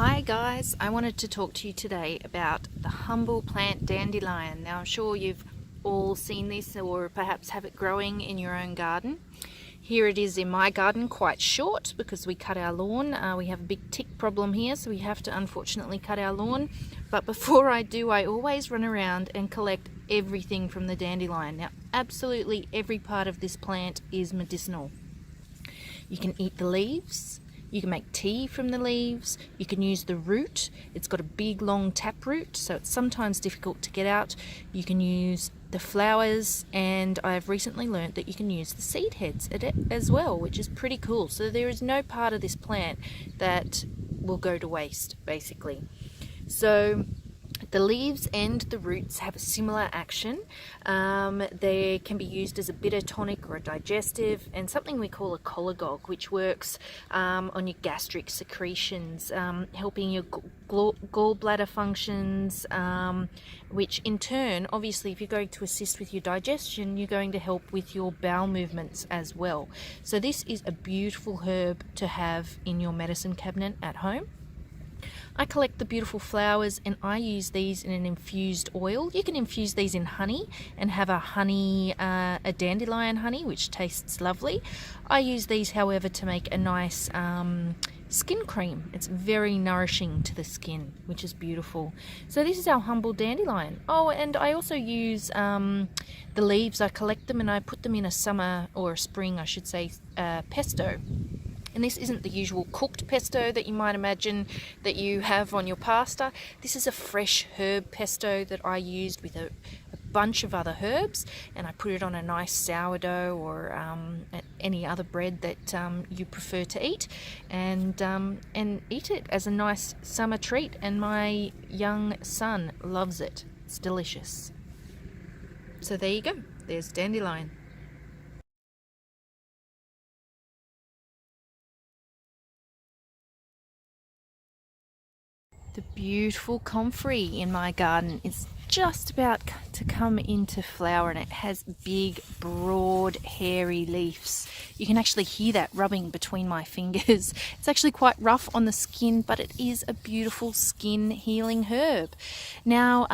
Hi guys, I wanted to talk to you today about the humble plant dandelion. Now I'm sure you've all seen this or perhaps have it growing in your own garden. Here it is in my garden, quite short because we cut our lawn. We have a big tick problem here, so we have to unfortunately cut our lawn. But before I do, I always run around and collect everything from the dandelion. Now absolutely every part of this plant is medicinal. You can eat the leaves. You can make tea from the leaves. You can use the root. It's got a big long tap root, so it's sometimes difficult to get out. You can use the flowers, and I've recently learnt that you can use the seed heads as well, which is pretty cool. So there is no part of this plant that will go to waste, basically. So the leaves and the roots have a similar action. They can be used as a bitter tonic or a digestive, and something we call a cholagogue, which works on your gastric secretions, helping your gallbladder functions, which in turn, obviously, if you're going to assist with your digestion, you're going to help with your bowel movements as well. So this is a beautiful herb to have in your medicine cabinet at home. I collect the beautiful flowers and I use these in an infused oil. You can infuse these in honey and have a dandelion honey, which tastes lovely. I use these, however, to make a nice skin cream. It's very nourishing to the skin, which is beautiful. So this is our humble dandelion. Oh, and I also use the leaves. I collect them and I put them in a summer or a spring, I should say, pesto. And this isn't the usual cooked pesto that you might imagine that you have on your pasta. This is a fresh herb pesto that I used with a bunch of other herbs, and I put it on a nice sourdough or any other bread that you prefer to eat, and eat it as a nice summer treat. And my young son loves it. It's delicious. So there you go. There's dandelion. The beautiful comfrey in my garden is just about to come into flower, and it has big, broad, hairy leaves. You can actually hear that rubbing between my fingers. It's actually quite rough on the skin, but it is a beautiful skin healing herb. Now,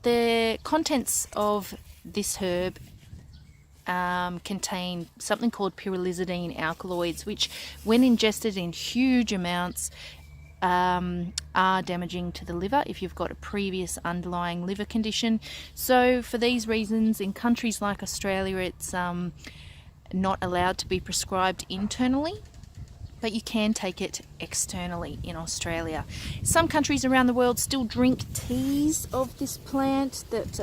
the contents of this herb contain something called pyrrolizidine alkaloids, which when ingested in huge amounts are damaging to the liver if you've got a previous underlying liver condition. So for these reasons, in countries like Australia, it's not allowed to be prescribed internally, but you can take it externally in Australia. Some countries around the world still drink teas of this plant that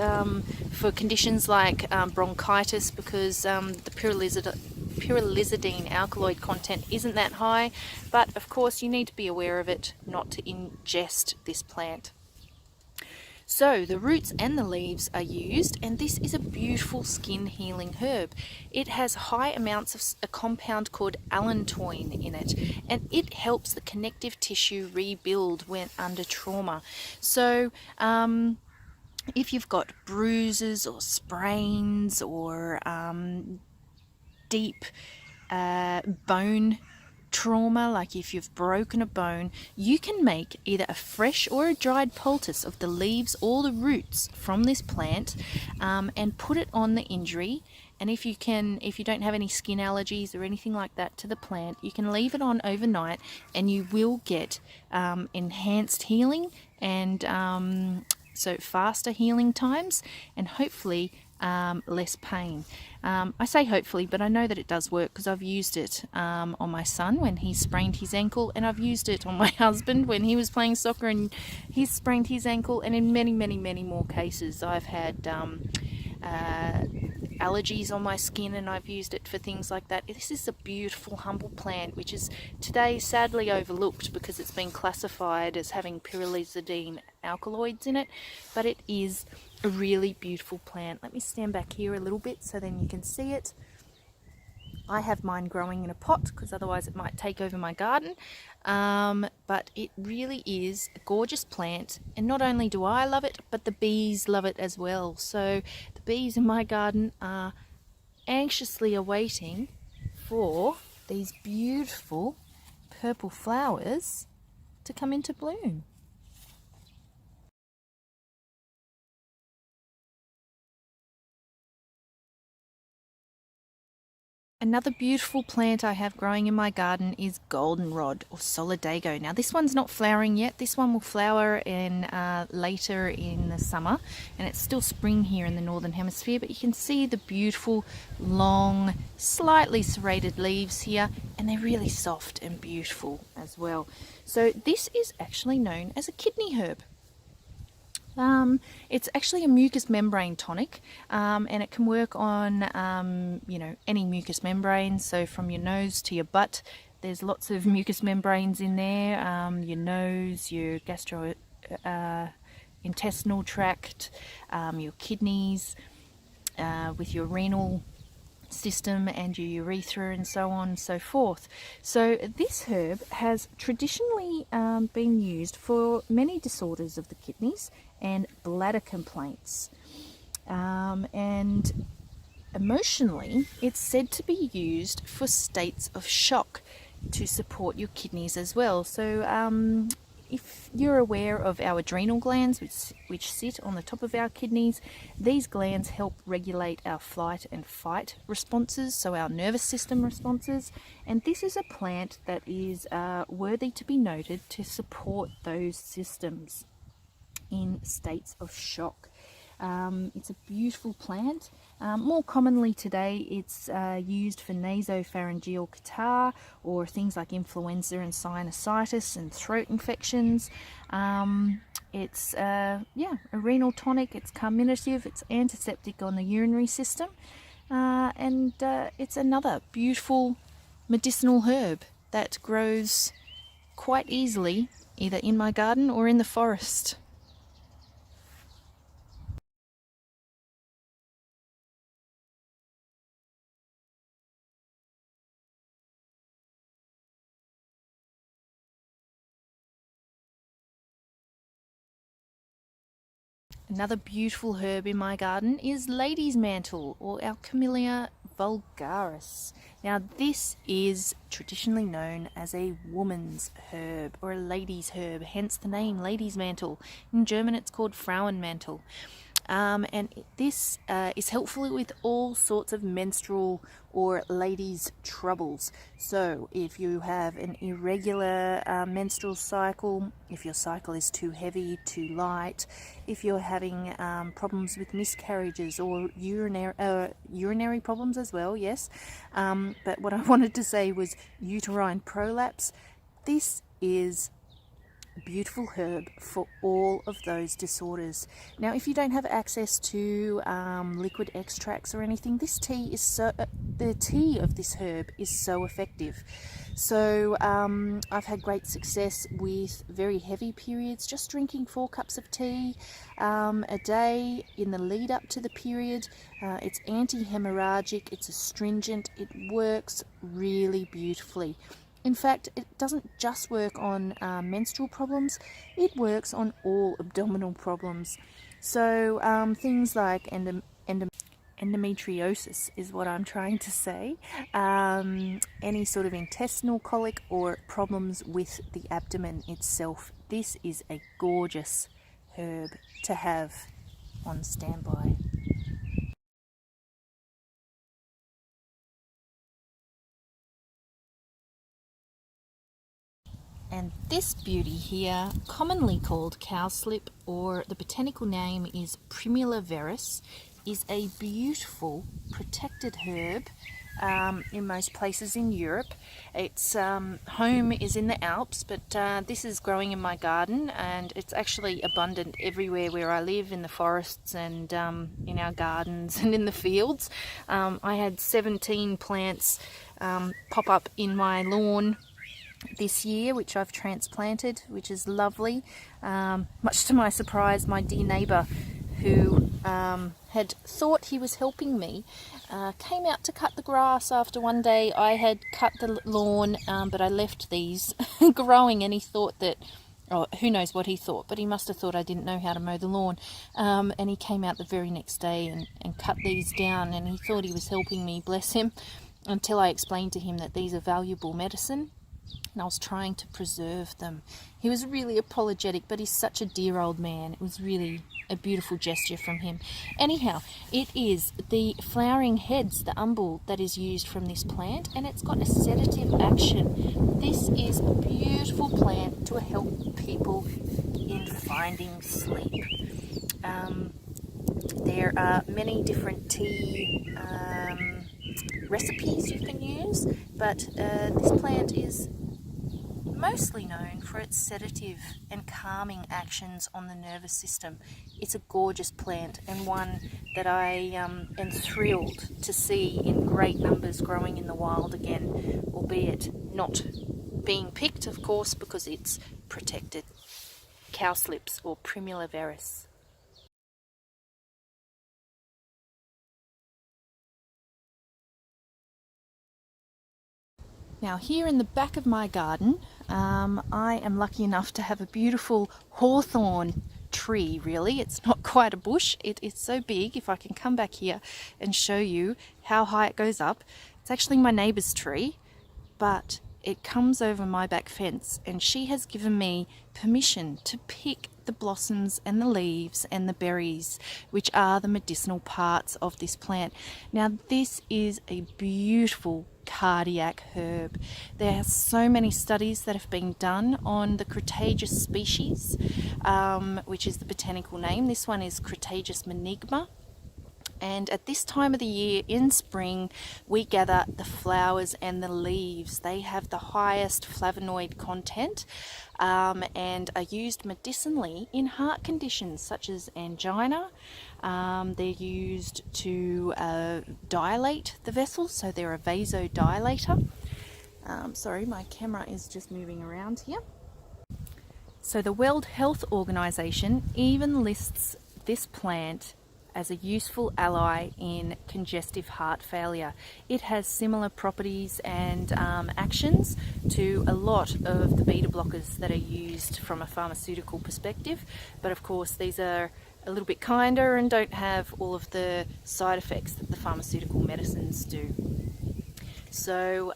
for conditions like bronchitis, because the pyrrolizidine alkaloid content isn't that high, but of course you need to be aware of it not to ingest this plant. So the roots and the leaves are used, and this is a beautiful skin healing herb. It has high amounts of a compound called allantoin in it, and it helps the connective tissue rebuild when under trauma. So if you've got bruises or sprains or deep bone trauma, like if you've broken a bone, you can make either a fresh or a dried poultice of the leaves or the roots from this plant, and put it on the injury. And if you don't have any skin allergies or anything like that to the plant, you can leave it on overnight and you will get enhanced healing and so faster healing times, and hopefully less pain. I say hopefully, but I know that it does work because I've used it on my son when he sprained his ankle, and I've used it on my husband when he was playing soccer and he sprained his ankle, and in many, many, many more cases I've had allergies on my skin, and I've used it for things like that. This is a beautiful humble plant which is today sadly overlooked because it's been classified as having pyrrolizidine alkaloids in it, but it is a really beautiful plant. Let me stand back here a little bit so then you can see it. I have mine growing in a pot because otherwise it might take over my garden, but it really is a gorgeous plant, and not only do I love it, but the bees love it as well. So the bees in my garden are anxiously awaiting for these beautiful purple flowers to to come into bloom. Another beautiful plant I have growing in my garden is goldenrod or solidago. Now this one's not flowering yet. This one will flower later in the summer, and it's still spring here in the northern hemisphere, but you can see the beautiful long slightly serrated leaves here, and they're really soft and beautiful as well. So this is actually known as a kidney herb. It's actually a mucous membrane tonic, and it can work on any mucous membrane. So from your nose to your butt, there's lots of mucous membranes in there. Your nose, your gastrointestinal tract, your kidneys, with your renal system and your urethra, and so on and so forth. So this herb has traditionally been used for many disorders of the kidneys and bladder complaints, and emotionally it's said to be used for states of shock to support your kidneys as well. So if you're aware of our adrenal glands, which sit on the top of our kidneys, these glands help regulate our flight and fight responses, so our nervous system responses, and this is a plant that is worthy to be noted to support those systems in states of shock. It's a beautiful plant. More commonly today it's used for nasopharyngeal catarrh or things like influenza and sinusitis and throat infections. It's a renal tonic, it's carminative, it's antiseptic on the urinary system, and it's another beautiful medicinal herb that grows quite easily either in my garden or in the forest. Another beautiful herb in my garden is lady's mantle, or our Camellia vulgaris. Now this is traditionally known as a woman's herb or a lady's herb, hence the name lady's mantle. In German it's called Frauenmantel. And this is helpful with all sorts of menstrual or ladies' troubles. So if you have an irregular menstrual cycle, if your cycle is too heavy, too light, if you're having problems with miscarriages or urinary problems as well, yes. But what I wanted to say was uterine prolapse. This is beautiful herb for all of those disorders. Now if you don't have access to liquid extracts or anything, this tea is the tea of this herb is so effective. So I've had great success with very heavy periods, just drinking 4 cups of tea a day in the lead up to the period. It's anti-hemorrhagic, it's astringent, it works really beautifully. In fact, it doesn't just work on menstrual problems, it works on all abdominal problems. So things like endometriosis is what I'm trying to say, any sort of intestinal colic or problems with the abdomen itself. This is a gorgeous herb to have on standby. And this beauty here, commonly called cowslip, or the botanical name is Primula veris, is a beautiful protected herb in most places in Europe. Its home is in the Alps, but this is growing in my garden, and it's actually abundant everywhere where I live, in the forests and in our gardens and in the fields. I had 17 plants pop up in my lawn this year, which I've transplanted, which is lovely. Much to my surprise, my dear neighbour, who had thought he was helping me, came out to cut the grass after one day I had cut the lawn, but I left these growing, and he thought that, oh, who knows what he thought, but he must have thought I didn't know how to mow the lawn. And he came out the very next day and cut these down, and he thought he was helping me, bless him, until I explained to him that these are valuable medicine. and I was trying to preserve them. He was really apologetic, but he's such a dear old man. It was really a beautiful gesture from him. Anyhow, it is the flowering heads, the umbel, that is used from this plant, and it's got a sedative action. This is a beautiful plant to help people in finding sleep. There are many different tea recipes you can use, but this plant is mostly known for its sedative and calming actions on the nervous system. It's a gorgeous plant, and one that I am thrilled to see in great numbers growing in the wild again, albeit not being picked, of course, because it's protected. Cowslips, or Primula veris. Now here in the back of my garden, I am lucky enough to have a beautiful hawthorn tree, really. It's not quite a bush. It is so big. If I can come back here and show you how high it goes up. It's actually my neighbour's tree, but it comes over my back fence, and she has given me permission to pick the blossoms and the leaves and the berries, which are the medicinal parts of this plant. Now this is a beautiful cardiac herb. There are so many studies that have been done on the Crataegus species, which is the botanical name. This one is Crataegus menigma. And at this time of the year, in spring, we gather the flowers and the leaves. They have the highest flavonoid content and are used medicinally in heart conditions such as angina. They're used to dilate the vessels, so they're a vasodilator. Sorry, my camera is just moving around here. So the World Health Organization even lists this plant as a useful ally in congestive heart failure. It has similar properties and actions to a lot of the beta blockers that are used from a pharmaceutical perspective, but of course these are a little bit kinder and don't have all of the side effects that the pharmaceutical medicines do. So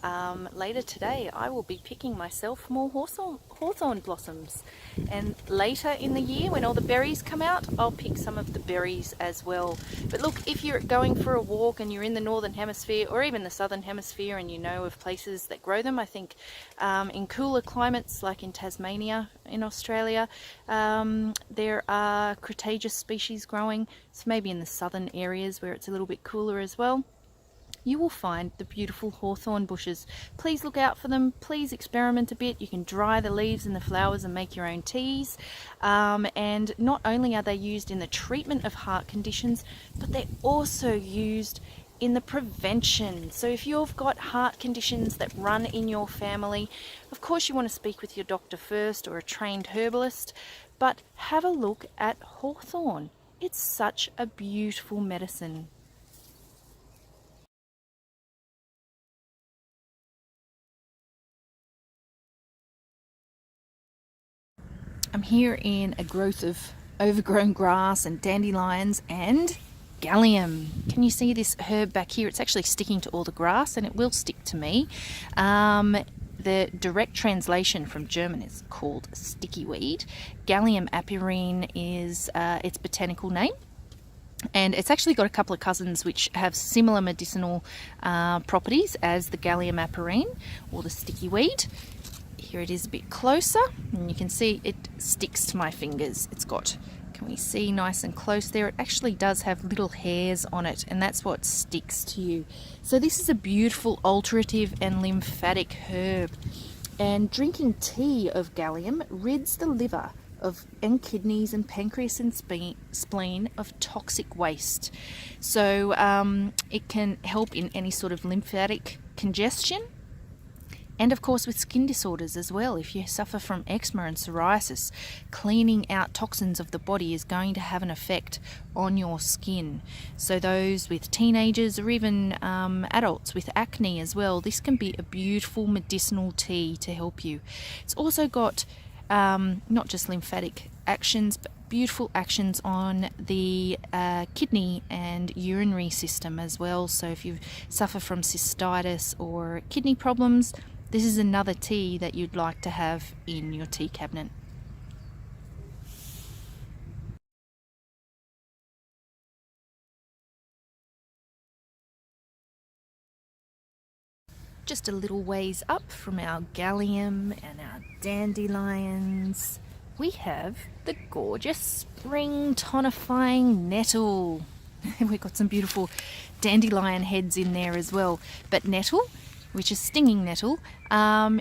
later today I will be picking myself more hawthorn blossoms, and later in the year when all the berries come out, I'll pick some of the berries as well. But look, if you're going for a walk and you're in the northern hemisphere or even the southern hemisphere and you know of places that grow them, I think in cooler climates like in Tasmania in Australia, there are Crataegus species growing, so maybe in the southern areas where it's a little bit cooler as well, you will find the beautiful hawthorn bushes. Please look out for them. Please experiment a bit. You can dry the leaves and the flowers and make your own teas. And not only are they used in the treatment of heart conditions, but they're also used in the prevention. So if you've got heart conditions that run in your family, of course you want to speak with your doctor first or a trained herbalist, but have a look at hawthorn. It's such a beautiful medicine. I'm here in a growth of overgrown grass and dandelions and gallium. Can you see this herb back here? It's actually sticking to all the grass, and it will stick to me. The direct translation from German is called sticky weed. Gallium apirine is its botanical name. And it's actually got a couple of cousins which have similar medicinal properties as the Gallium apirine or the sticky weed. Here it is a bit closer, and you can see it sticks to my fingers. It's got, can we see nice and close there? It actually does have little hairs on it, and that's what sticks to you. So this is a beautiful alterative and lymphatic herb. And drinking tea of gallium rids the liver and kidneys and pancreas and spleen of toxic waste. So it can help in any sort of lymphatic congestion, and of course with skin disorders as well. If you suffer from eczema and psoriasis, cleaning out toxins of the body is going to have an effect on your skin. So those with teenagers or even adults with acne as well, this can be a beautiful medicinal tea to help you. It's also got not just lymphatic actions, but beautiful actions on the kidney and urinary system as well. So if you suffer from cystitis or kidney problems, This is another tea that you'd like to have in your tea cabinet. Just a little ways up from our gallium and our dandelions, we have the gorgeous spring tonifying nettle. We've got some beautiful dandelion heads in there as well. But nettle, which is stinging nettle,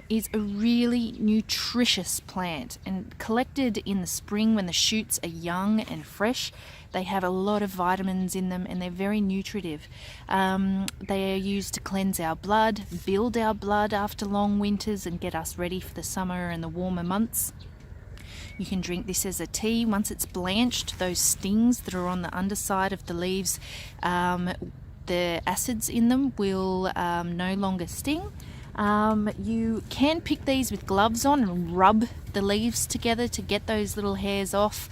is a really nutritious plant, and collected in the spring when the shoots are young and fresh. They have a lot of vitamins in them and they're very nutritive. They are used to cleanse our blood, build our blood after long winters, and get us ready for the summer and the warmer months. You can drink this as a tea. Once it's blanched, those stings that are on the underside of the leaves, the acids in them will no longer sting. You can pick these with gloves on and rub the leaves together to get those little hairs off,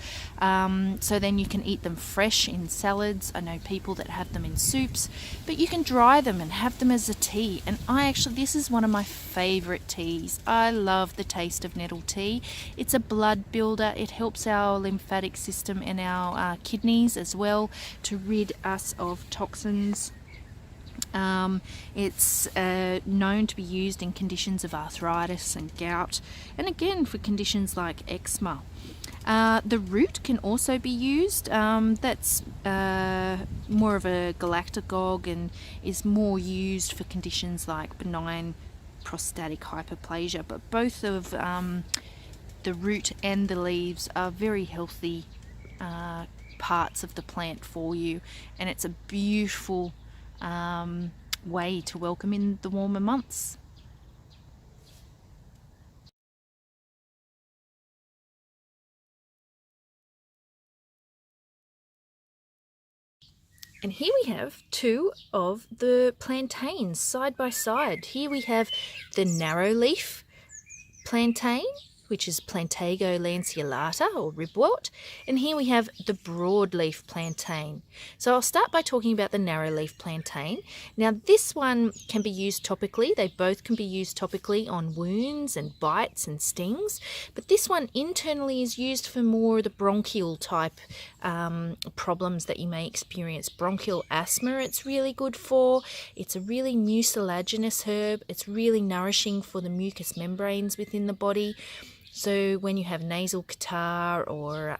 so then you can eat them fresh in salads. I know people that have them in soups, but you can dry them and have them as a tea. And this is one of my favorite teas. I love the taste of nettle tea. It's a blood builder. It helps our lymphatic system and our kidneys as well to rid us of toxins. It's known to be used in conditions of arthritis and gout, and again for conditions like eczema. The root can also be used. That's more of a galactagogue and is more used for conditions like benign prostatic hyperplasia, but both of the root and the leaves are very healthy parts of the plant for you, and it's a beautiful way to welcome in the warmer months. And here we have two of the plantains side by side. Here we have the narrow leaf plantain, which is Plantago lanceolata or ribwort, and here we have the broadleaf plantain. So I'll start by talking about the narrowleaf plantain. Now this one can be used topically. They both can be used topically on wounds and bites and stings, but this one internally is used for more the bronchial type problems that you may experience. Bronchial asthma it's really good for. It's a really mucilaginous herb. It's really nourishing for the mucous membranes within the body. So when you have nasal catarrh or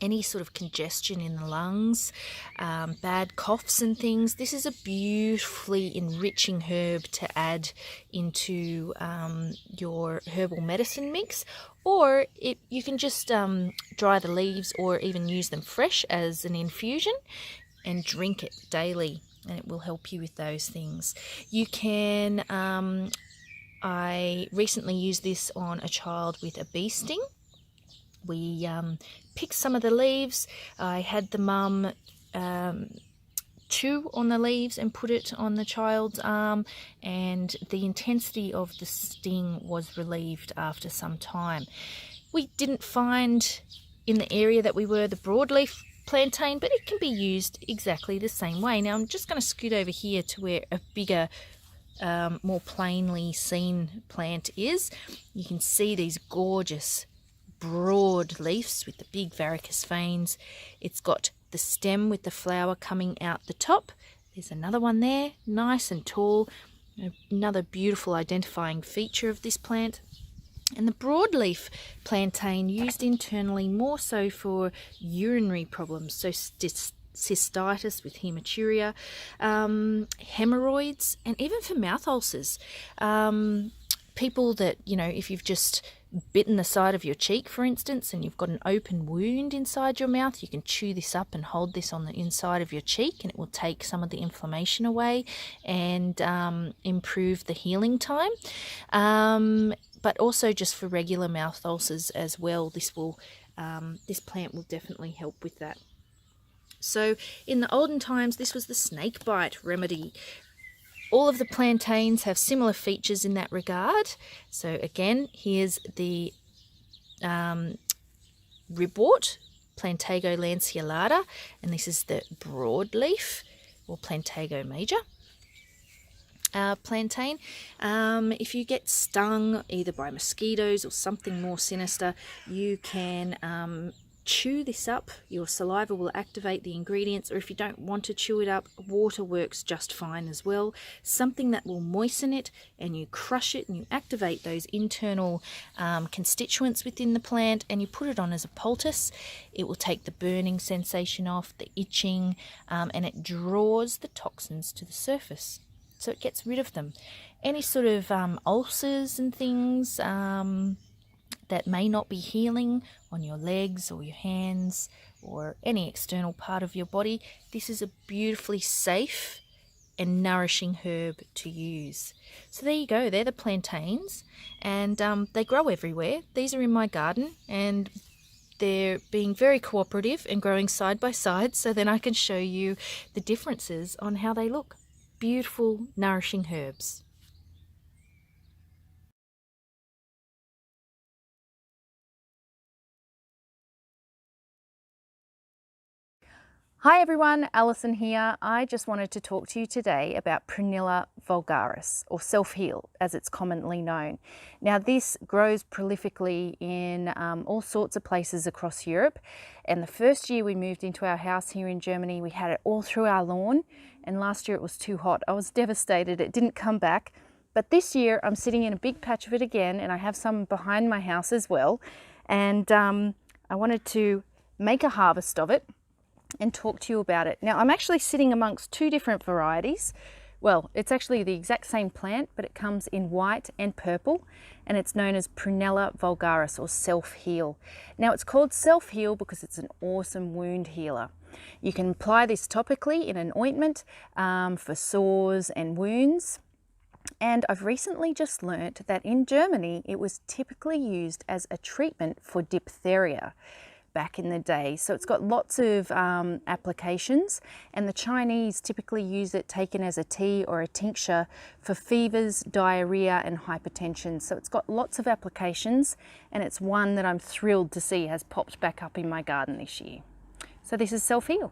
any sort of congestion in the lungs, bad coughs and things, this is a beautifully enriching herb to add into your herbal medicine mix. Or you can just dry the leaves or even use them fresh as an infusion and drink it daily, and it will help you with those things. You can I recently used this on a child with a bee sting. We picked some of the leaves. I had the mum chew on the leaves and put it on the child's arm, and the intensity of the sting was relieved after some time. We didn't find in the area that we were the broadleaf plantain, but it can be used exactly the same way. Now I'm just going to scoot over here to where a bigger more plainly seen plant is. You can see these gorgeous broad leaves with the big varicose veins. It's got the stem with the flower coming out the top. There's another one there, nice and tall. Another beautiful identifying feature of this plant. And the broadleaf plantain used internally more so for urinary problems, so cystitis with hematuria, hemorrhoids, and even for mouth ulcers. People that, if you've just bitten the side of your cheek, for instance, and you've got an open wound inside your mouth, you can chew this up and hold this on the inside of your cheek, and it will take some of the inflammation away and improve the healing time. But also just for regular mouth ulcers as well, this plant will definitely help with that. So in the olden times, this was the snake bite remedy. All of the plantains have similar features in that regard. So again, here's the ribwort, Plantago lanceolata, and this is the broadleaf or Plantago major. plantain. If you get stung either by mosquitoes or something more sinister, you can chew this up. Your saliva will activate the ingredients, or if you don't want to chew it up, water works just fine as well. Something that will moisten it, and you crush it and you activate those internal constituents within the plant, and you put it on as a poultice. It will take the burning sensation off, the itching, and it draws the toxins to the surface. So it gets rid of them. Any sort of ulcers and things that may not be healing on your legs or your hands or any external part of your body, this is a beautifully safe and nourishing herb to use. So there you go, they're the plantains, and they grow everywhere. These are in my garden, and they're being very cooperative and growing side by side, so then I can show you the differences on how they look. Beautiful, nourishing herbs. Hi everyone, Alison here. I just wanted to talk to you today about Prunella vulgaris, or self-heal as it's commonly known. Now this grows prolifically in all sorts of places across Europe, and the first year we moved into our house here in Germany, we had it all through our lawn, and last year it was too hot. I was devastated, it didn't come back. But this year I'm sitting in a big patch of it again, and I have some behind my house as well, and I wanted to make a harvest of it and talk to you about it. Now I'm actually sitting amongst two different varieties. Well, it's actually the exact same plant, but it comes in white and purple, and it's known as Prunella vulgaris, or self-heal. Now it's called self-heal because it's an awesome wound healer. You can apply this topically in an ointment for sores and wounds. And I've recently just learnt that in Germany it was typically used as a treatment for diphtheria back in the day. So it's got lots of applications, and the Chinese typically use it taken as a tea or a tincture for fevers, diarrhea and hypertension. So it's got lots of applications, and it's one that I'm thrilled to see has popped back up in my garden this year. So this is self-heal.